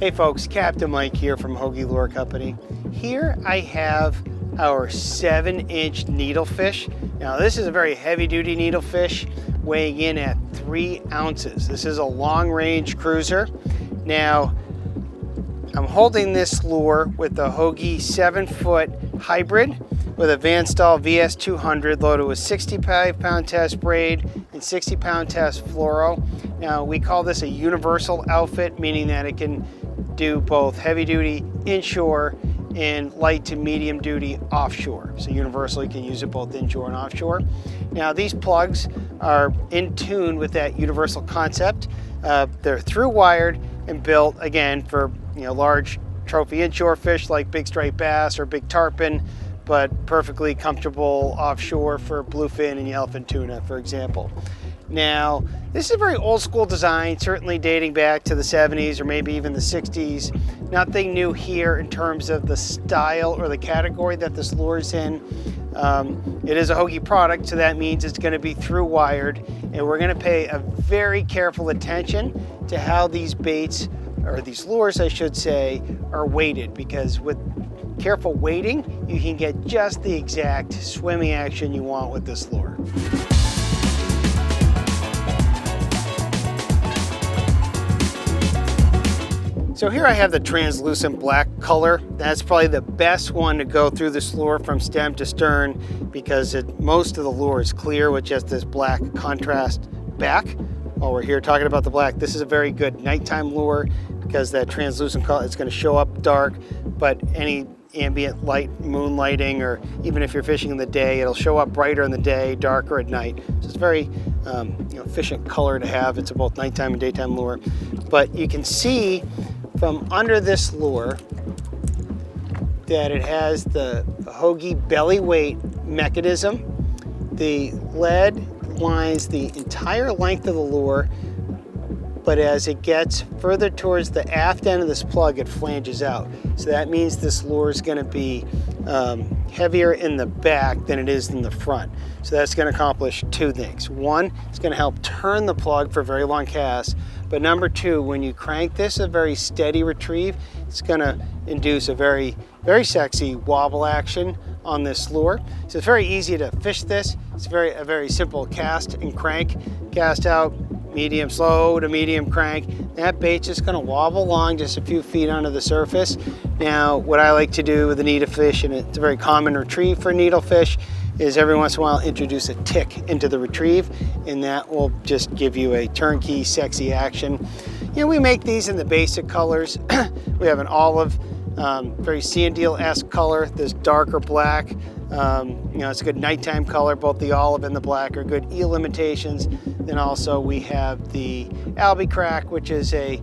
Hey folks, Captain Mike here from Hogy Lure Company. Here I have our 7-inch needlefish. Now this is a very heavy-duty needlefish weighing in at 3 ounces. This is a long-range cruiser. Now I'm holding this lure with the Hogy 7-foot hybrid with a Van Staal VS200 loaded with 65-pound test braid and 60-pound test fluoro. Now we call this a universal outfit, meaning that it can do both heavy-duty inshore and light to medium duty offshore. So universal, you can use it both inshore and offshore. Now these plugs are in tune with that universal concept. They're through wired and built again for large trophy inshore fish like big striped bass or big tarpon, but perfectly comfortable offshore for bluefin and yellowfin tuna, for example. Now, this is a very old school design, certainly dating back to the 70s or maybe even the 60s. Nothing new here in terms of the style or the category that this lure is in. It is a Hogy product, so that means it's going to be through wired, and we're going to pay a very careful attention to how these baits, or these lures I should say, are weighted, because with careful weighting, you can get just the exact swimming action you want with this lure. So here I have the translucent black color. That's probably the best one to go through this lure from stem to stern, because most of the lure is clear with just this black contrast back. While we're here talking about the black, this is a very good nighttime lure because that translucent color, it's going to show up dark, but any ambient light, moonlighting, or even if you're fishing in the day, it'll show up brighter in the day, darker at night. So it's a very efficient color to have. It's a both nighttime and daytime lure. But you can see from under this lure that it has the Hogy belly weight mechanism. The lead lines the entire length of the lure, but as it gets further towards the aft end of this plug, it flanges out. So that means this lure is going to be heavier in the back than it is in the front. So that's going to accomplish 2 things. One, it's going to help turn the plug for very long casts. But number 2, when you crank this a very steady retrieve, it's going to induce a very, very sexy wobble action on this lure. So it's very easy to fish this. It's a very simple cast and crank. Cast out, medium, slow to medium crank. That bait's just going to wobble along just a few feet under the surface. Now, what I like to do with the needlefish, and it's a very common retrieve for needlefish, is every once in a while introduce a tick into the retrieve, and that will just give you a turnkey, sexy action. We make these in the basic colors. We have an olive, very sea and deal-esque color, this darker black. It's a good nighttime color. Both the olive and the black are good eel imitations. Then also we have the albicrack, which is a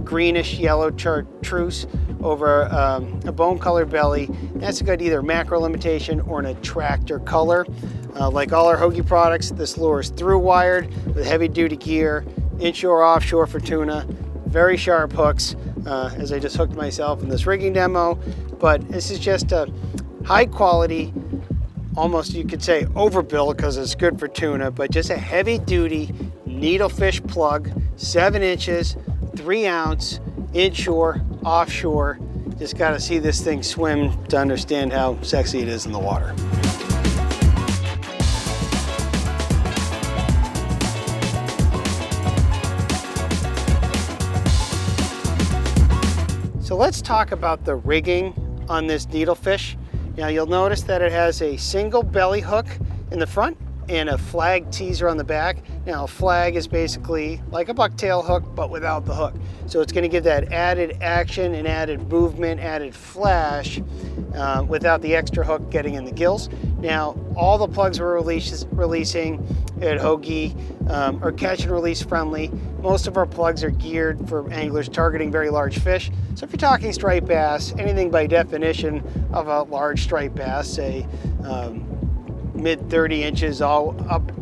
greenish yellow chartreuse over a bone-colored belly. That's a good either mackerel imitation or an attractor color. Like all our Hogy products, this lure is through wired with heavy-duty gear, inshore, offshore for tuna, very sharp hooks, as I just hooked myself in this rigging demo. But this is just a high quality, almost you could say overbuilt because it's good for tuna, but just a heavy-duty needlefish plug, 7 inches, 3 ounce, inshore, offshore. Just got to see this thing swim to understand how sexy it is in the water. So let's talk about the rigging on this needlefish. Now you'll notice that it has a single belly hook in the front and a flag teaser on the back. Now a flag is basically like a bucktail hook, but without the hook. So it's going to give that added action and added movement, added flash, without the extra hook getting in the gills. Now all the plugs we're releasing at Hogy are catch and release friendly. Most of our plugs are geared for anglers targeting very large fish. So if you're talking striped bass, anything by definition of a large striped bass, say mid 30 inches all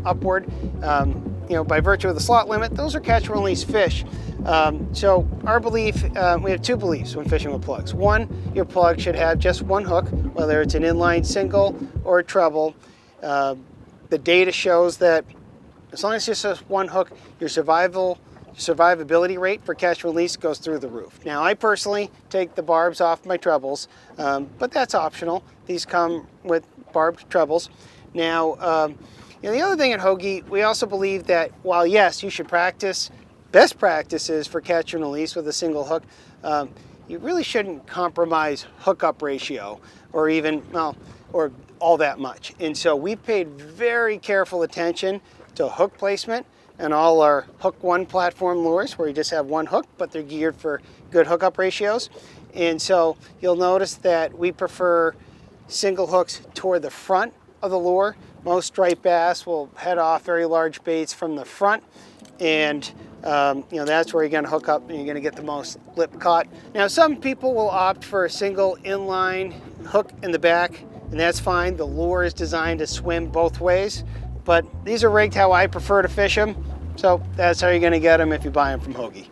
upward, by virtue of the slot limit, those are catch and release fish. So our belief, we have 2 beliefs when fishing with plugs. One, your plug should have just 1 hook, whether it's an inline single or a treble. The data shows that as long as it's just 1 hook, your survival survivability rate for catch and release goes through the roof. Now, I personally take the barbs off my trebles, but that's optional. These come with barbed trebles. Now, the other thing at Hoagie, we also believe that while yes, you should practice, best practices for catch and release with a single hook, you really shouldn't compromise hookup ratio or even, well, or all that much. And so we've paid very careful attention to hook placement and all our Hook 1 platform lures where you just have one hook, but they're geared for good hookup ratios. And so you'll notice that we prefer single hooks toward the front of the lure. Most striped bass will head off very large baits from the front, and that's where you're going to hook up and you're going to get the most lip caught. Now, some people will opt for a single inline hook in the back, and that's fine. The lure is designed to swim both ways, but these are rigged how I prefer to fish them, so that's how you're going to get them if you buy them from Hoagie.